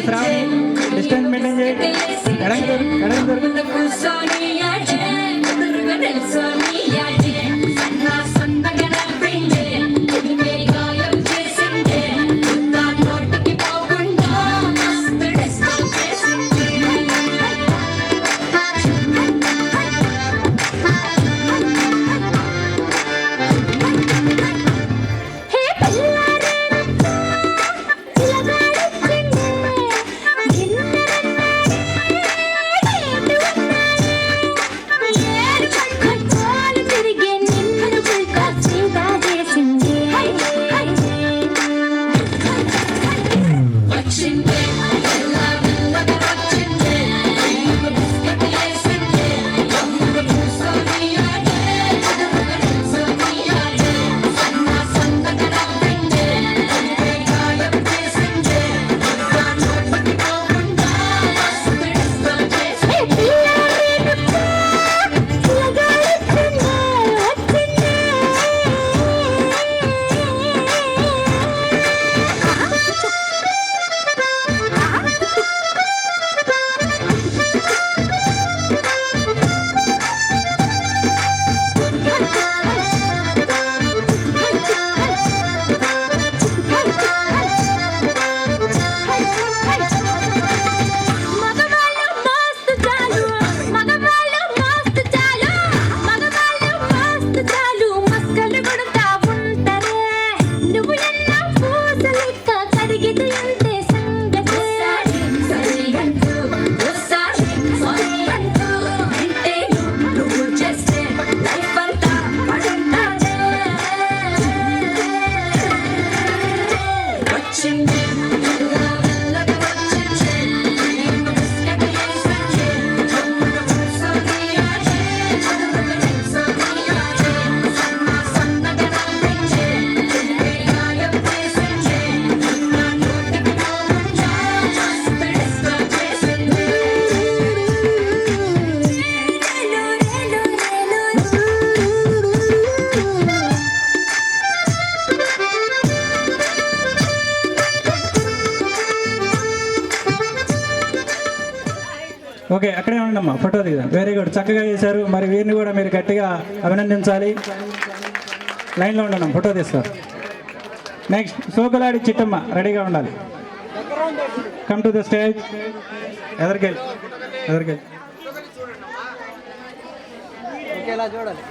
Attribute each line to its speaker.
Speaker 1: Shravani distance maintain చేయండి. ఎడగ okay, అక్కడే ఉండమ్మా, ఫోటో దిగుదాం. వెరీ గుడ్, చక్కగా చేశారు. మరి వీరిని కూడా మీరు గట్టిగా అభినందించాలి. లైన్లో ఉండడం, ఫోటో తీస్తారు. నెక్స్ట్ సోకలాడి చిట్టమ్మ, రెడీగా ఉండాలి. Come to the stage. ఎదరికెళ్ళి చూడాలి.